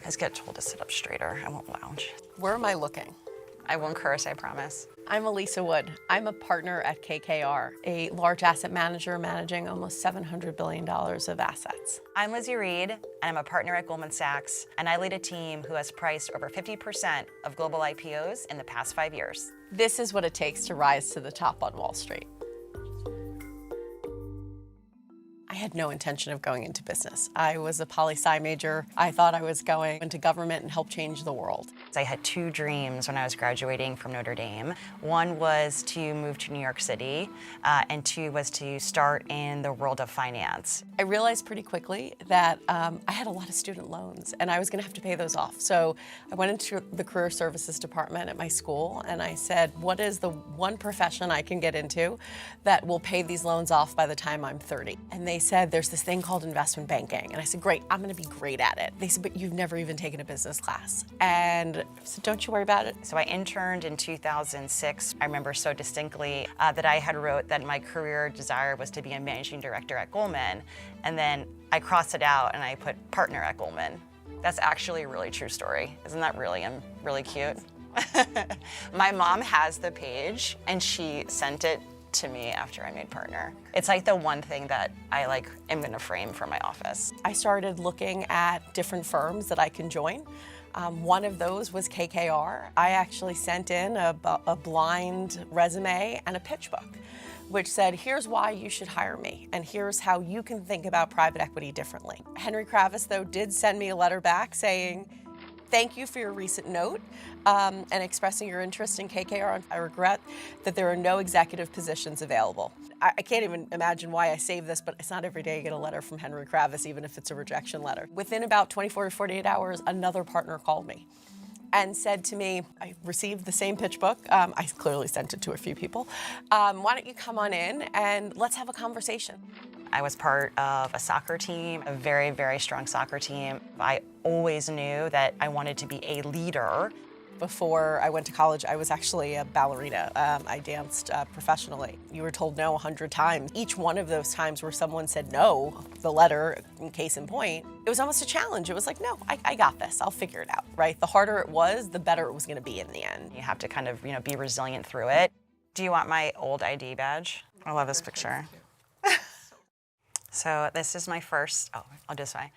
just get told to sit up straighter. I won't lounge. Where am I looking? I won't curse, I promise. I'm Alisa Wood. I'm a partner at KKR, a large asset manager managing almost $700 billion of assets. I'm Lizzy Reed, and I'm a partner at Goldman Sachs, and I lead a team who has priced over 50% of global IPOs in the past 5 years. This is what it takes to rise to the top on Wall Street. I had no intention of going into business. I was a poli-sci major. I thought I was going into government and help change the world. I had two dreams when I was graduating from Notre Dame. One was to move to New York City, and two was to start in the world of finance. I realized pretty quickly that I had a lot of student loans and I was gonna have to pay those off. So I went into the career services department at my school and I said, what is the one profession I can get into that will pay these loans off by the time I'm 30? And they said, there's this thing called investment banking. And I said, great, I'm gonna be great at it. They said, but you've never even taken a business class. And I said, don't you worry about it. So I interned in 2006. I remember so distinctly that I had wrote that my career desire was to be a managing director at Goldman. And then I crossed it out and I put partner at Goldman. That's actually a really true story. Isn't that really cute? My mom has the page and she sent it to me after I made partner. It's like the one thing that I am gonna frame for my office. I started looking at different firms that I can join. One of those was KKR. I actually sent in a blind resume and a pitch book, which said, here's why you should hire me, and here's how you can think about private equity differently. Henry Kravis, though, did send me a letter back saying, thank you for your recent note and expressing your interest in KKR. I regret that there are no executive positions available. I can't even imagine why I saved this, but it's not every day you get a letter from Henry Kravis, even if it's a rejection letter. Within about 24 to 48 hours, another partner called me and said to me, I received the same pitch book. I clearly sent it to a few people. Why don't you come on in and let's have a conversation. I was part of a soccer team, a very, very strong soccer team. I always knew that I wanted to be a leader. Before I went to college, I was actually a ballerina. I danced professionally. You were told no 100 times. Each one of those times where someone said no, the letter, in case in point, it was almost a challenge. It was like, no, I got this. I'll figure it out, right? The harder it was, the better it was going to be in the end. You have to kind of, be resilient through it. Do you want my old ID badge? I love this picture. So this is my first, I'll just say.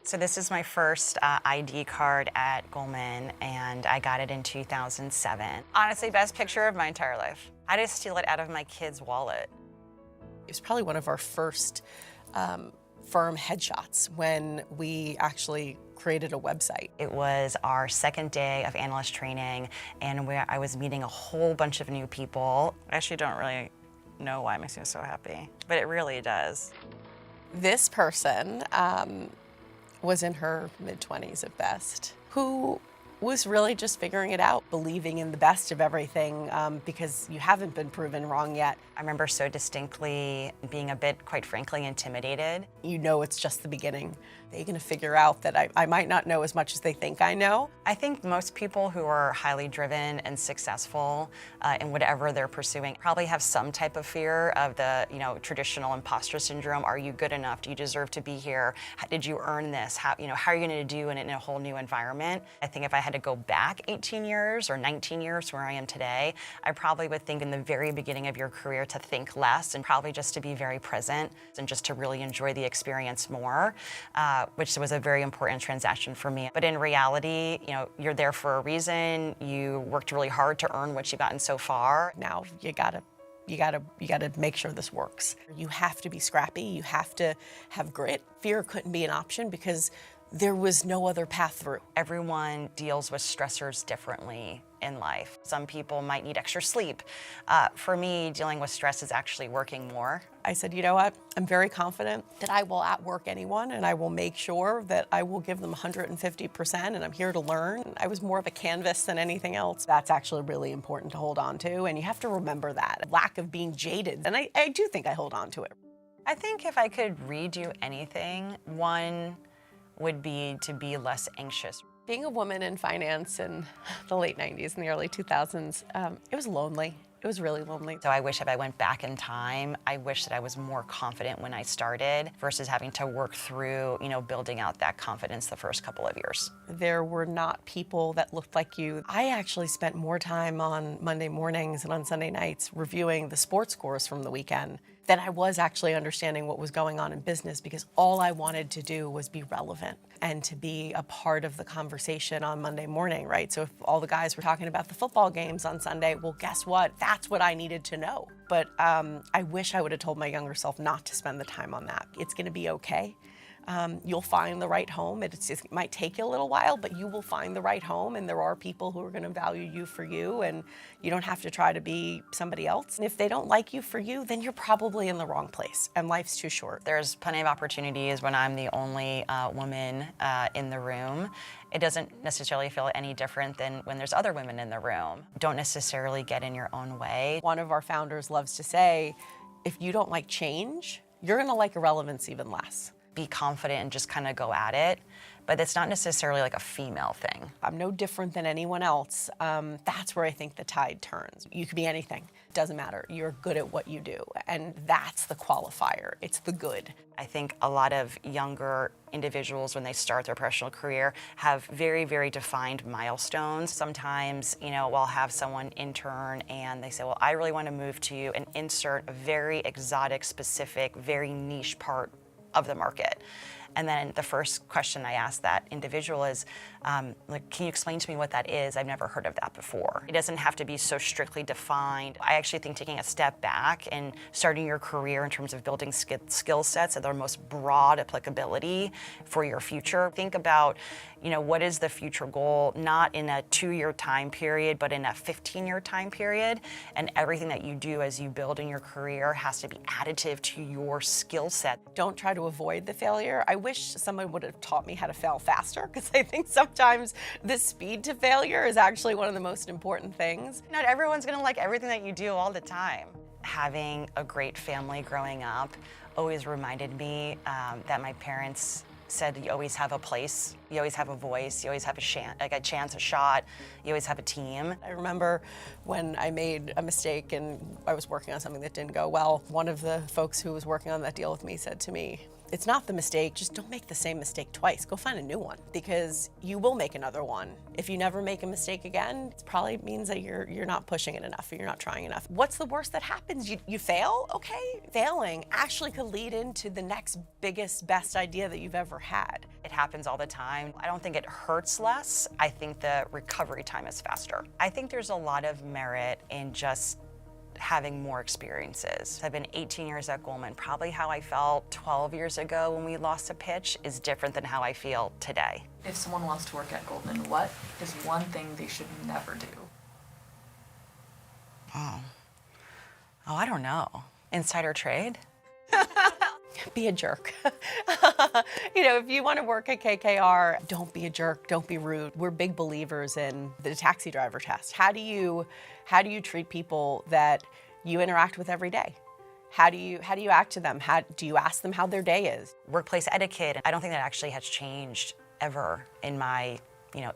So this is my first ID card at Goldman, and I got it in 2007. Honestly, best picture of my entire life. I just steal it out of my kid's wallet. It was probably one of our first firm headshots when we actually created a website. It was our second day of analyst training, and where I was meeting a whole bunch of new people. I actually don't really know why it makes me so happy, but it really does. This person was in her mid-20s at best, who was really just figuring it out, believing in the best of everything because you haven't been proven wrong yet. I remember so distinctly being a bit, quite frankly, intimidated. You know it's just the beginning. They're gonna figure out that I might not know as much as they think I know. I think most people who are highly driven and successful in whatever they're pursuing probably have some type of fear of the traditional imposter syndrome. Are you good enough? Do you deserve to be here? Did you earn this? How are you gonna do in a whole new environment? I think if I had to go back 18 years or 19 years where I am today, I probably would think in the very beginning of your career to think less and probably just to be very present and just to really enjoy the experience more. Which was a very important transaction for me. But in reality, you're there for a reason. You worked really hard to earn what you've gotten so far. Now you gotta make sure this works. You have to be scrappy. You have to have grit. Fear couldn't be an option because there was no other path through. Everyone deals with stressors differently in life. Some people might need extra sleep. For me, dealing with stress is actually working more. I said, you know what? I'm very confident that I will outwork anyone and I will make sure that I will give them 150% and I'm here to learn. I was more of a canvas than anything else. That's actually really important to hold on to, and you have to remember that. Lack of being jaded, and I do think I hold on to it. I think if I could redo anything, one would be to be less anxious. Being a woman in finance in the late 90s and the early 2000s, it was lonely. It was really lonely. So I wish if I went back in time, I wish that I was more confident when I started versus having to work through, building out that confidence the first couple of years. There were not people that looked like you. I actually spent more time on Monday mornings and on Sunday nights reviewing the sports scores from the weekend than I was actually understanding what was going on in business, because all I wanted to do was be relevant and to be a part of the conversation on Monday morning, right? So if all the guys were talking about the football games on Sunday, well, guess what? That's what I needed to know. But I wish I would have told my younger self not to spend the time on that. It's gonna be okay. You'll find the right home. It might take you a little while, but you will find the right home, and there are people who are going to value you for you, and you don't have to try to be somebody else. And if they don't like you for you, then you're probably in the wrong place, and life's too short. There's plenty of opportunities when I'm the only woman in the room. It doesn't necessarily feel any different than when there's other women in the room. Don't necessarily get in your own way. One of our founders loves to say, if you don't like change, you're going to like irrelevance even less. Be confident and just kind of go at it, but it's not necessarily like a female thing. I'm no different than anyone else. That's where I think the tide turns. You could be anything. It doesn't matter. You're good at what you do, and that's the qualifier. It's the good. I think a lot of younger individuals, when they start their professional career, have very, very defined milestones. Sometimes, we'll have someone intern and they say, well, I really want to move to and insert a very exotic, specific, very niche part of the market. And then the first question I ask that individual is, can you explain to me what that is? I've never heard of that before. It doesn't have to be so strictly defined. I actually think taking a step back and starting your career in terms of building skill sets that are most broad applicability for your future. Think about, what is the future goal, not in a 2-year time period, but in a 15-year time period. And everything that you do as you build in your career has to be additive to your skill set. Don't try to avoid the failure. I wish someone would have taught me how to fail faster, because I think sometimes the speed to failure is actually one of the most important things. Not everyone's gonna like everything that you do all the time. Having a great family growing up always reminded me that my parents said you always have a place, you always have a voice, you always have a chance, a shot, you always have a team. I remember when I made a mistake and I was working on something that didn't go well, one of the folks who was working on that deal with me said to me, it's not the mistake, just don't make the same mistake twice. Go find a new one, because you will make another one. If you never make a mistake again, it probably means that you're not pushing it enough, or you're not trying enough. What's the worst that happens? You fail? Okay. Failing actually could lead into the next biggest, best idea that you've ever had. It happens all the time. I don't think it hurts less. I think the recovery time is faster. I think there's a lot of merit in just having more experiences. I've been 18 years at Goldman. Probably how I felt 12 years ago when we lost a pitch is different than how I feel today. If someone wants to work at Goldman, what is one thing they should never do? Oh, I don't know. Insider trade? Be a jerk. If you want to work at KKR, don't be a jerk, don't be rude. We're big believers in the taxi driver test. How do you treat people that you interact with every day? How do you act to them? Do you ask them how their day is? Workplace etiquette, I don't think that actually has changed ever in my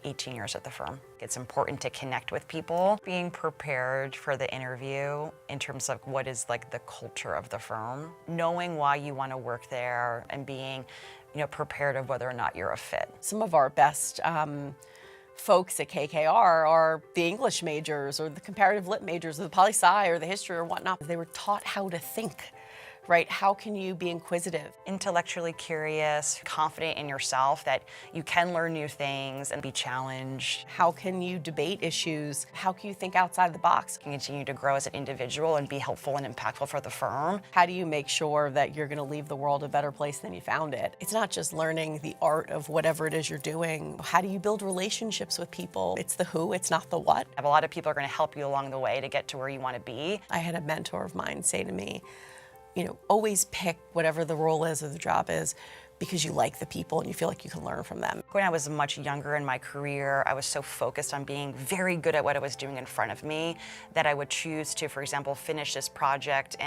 18 years at the firm. It's important to connect with people. Being prepared for the interview in terms of what is the culture of the firm. Knowing why you want to work there and being, prepared of whether or not you're a fit. Some of our best folks at KKR are the English majors or the comparative lit majors or the poli-sci or the history or whatnot. They were taught how to think. Right? How can you be inquisitive? Intellectually curious, confident in yourself that you can learn new things and be challenged. How can you debate issues? How can you think outside the box? Continue to grow as an individual and be helpful and impactful for the firm. How do you make sure that you're going to leave the world a better place than you found it? It's not just learning the art of whatever it is you're doing. How do you build relationships with people? It's the who, it's not the what. A lot of people are going to help you along the way to get to where you want to be. I had a mentor of mine say to me, always pick whatever the role is or the job is, because you like the people and you feel like you can learn from them. When I was much younger in my career, I was so focused on being very good at what I was doing in front of me that I would choose to, for example, finish this project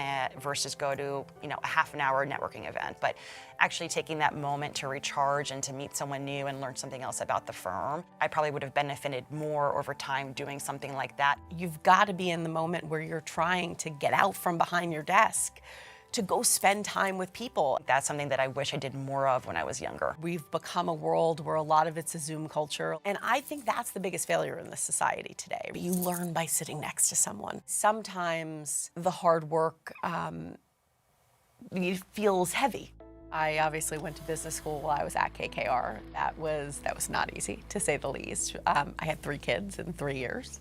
versus go to, a half an hour networking event. But actually taking that moment to recharge and to meet someone new and learn something else about the firm, I probably would have benefited more over time doing something like that. You've got to be in the moment where you're trying to get out from behind your desk to go spend time with people. That's something that I wish I did more of when I was younger. We've become a world where a lot of it's a Zoom culture, and I think that's the biggest failure in this society today. You learn by sitting next to someone. Sometimes the hard work it feels heavy. I obviously went to business school while I was at KKR. That was not easy, to say the least. I had 3 kids in 3 years.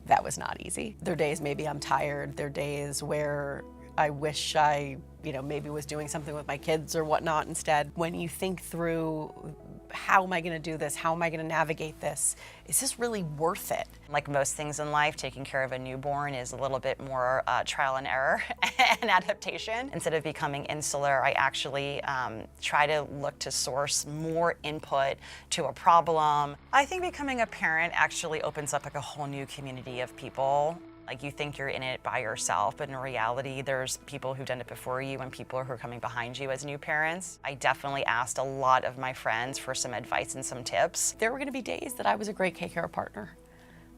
That was not easy. There are days maybe I'm tired. There are days where I wish I, maybe was doing something with my kids or whatnot instead. When you think through, how am I going to do this? How am I going to navigate this? Is this really worth it? Like most things in life, taking care of a newborn is a little bit more trial and error and adaptation. Instead of becoming insular, I actually try to look to source more input to a problem. I think becoming a parent actually opens up like a whole new community of people. Like you think you're in it by yourself, but in reality, there's people who've done it before you and people who are coming behind you as new parents. I definitely asked a lot of my friends for some advice and some tips. There were going to be days that I was a great KKR partner,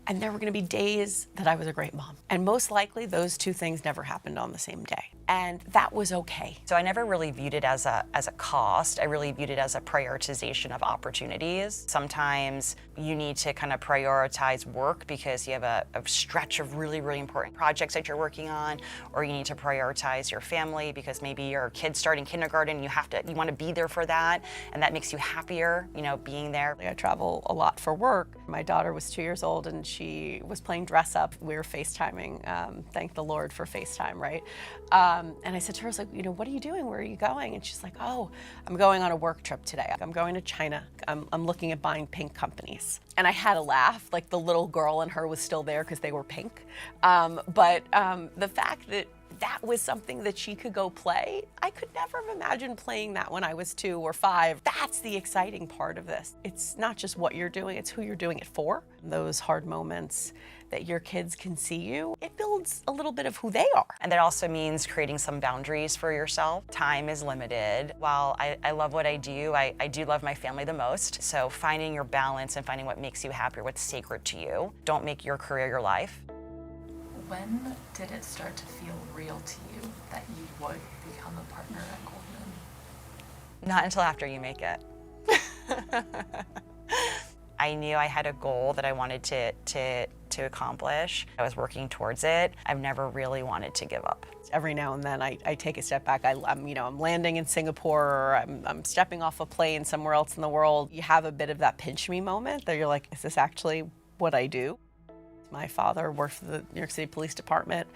and there were going to be days that I was a great mom. And most likely, those 2 things never happened on the same day. And that was okay. So I never really viewed it as a cost. I really viewed it as a prioritization of opportunities. Sometimes you need to kind of prioritize work because you have a stretch of really, really important projects that you're working on, or you need to prioritize your family because maybe your kid's starting kindergarten, you want to be there for that, and that makes you happier, being there. I travel a lot for work. My daughter was 2 years old and she was playing dress up. We were FaceTiming, thank the Lord for FaceTime, right? And I said to her, I was like, what are you doing? Where are you going? And she's like, oh, I'm going on a work trip today. I'm going to China. I'm looking at buying pink companies. And I had a laugh, like the little girl in her was still there because they were pink. But the fact that was something that she could go play, I could never have imagined playing that when I was 2 or 5. That's the exciting part of this. It's not just what you're doing, it's who you're doing it for. Those hard moments that your kids can see you, it builds a little bit of who they are. And that also means creating some boundaries for yourself. Time is limited. While I love what I do, I do love my family the most. So finding your balance and finding what makes you happy, what's sacred to you. Don't make your career your life. When did it start to feel real to you that you would become a partner at Goldman? Not until after you make it. I knew I had a goal that I wanted to accomplish. I was working towards it. I've never really wanted to give up. Every now and then I take a step back. I'm landing in Singapore, or I'm stepping off a plane somewhere else in the world. You have a bit of that pinch me moment that you're like, is this actually what I do? My father worked for the New York City Police Department.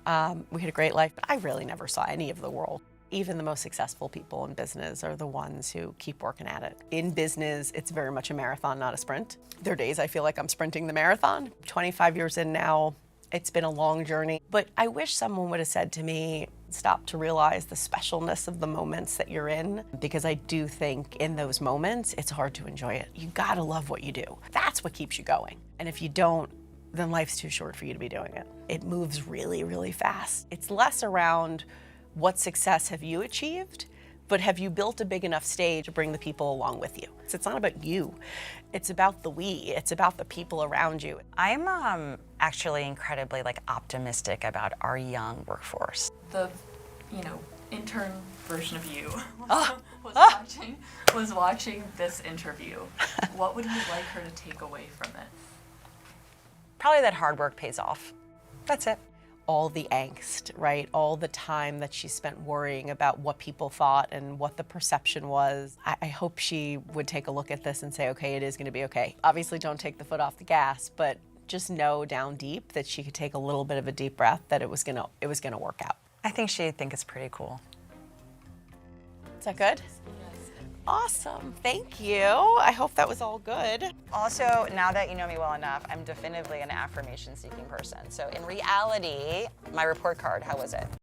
We had a great life, but I really never saw any of the world. Even the most successful people in business are the ones who keep working at it. In business, it's very much a marathon, not a sprint. There are days I feel like I'm sprinting the marathon. 25 years in now, it's been a long journey. But I wish someone would have said to me, stop to realize the specialness of the moments that you're in, because I do think in those moments, it's hard to enjoy it. You gotta love what you do. That's what keeps you going. And if you don't, then life's too short for you to be doing it. It moves really, really fast. It's less around what success have you achieved, but have you built a big enough stage to bring the people along with you? It's not about you. It's about the we. It's about the people around you. I'm actually incredibly optimistic about our young workforce. The, intern version of you was watching this interview. What would you like her to take away from it? Probably that hard work pays off. That's it. All the angst, right? All the time that she spent worrying about what people thought and what the perception was. I hope she would take a look at this and say, okay, it is gonna be okay. Obviously don't take the foot off the gas, but just know down deep that she could take a little bit of a deep breath, that it was gonna work out. I think she'd think it's pretty cool. Is that good? Awesome, thank you. I hope that was all good. Also, now that you know me well enough, I'm definitively an affirmation-seeking person. So in reality, my report card, how was it?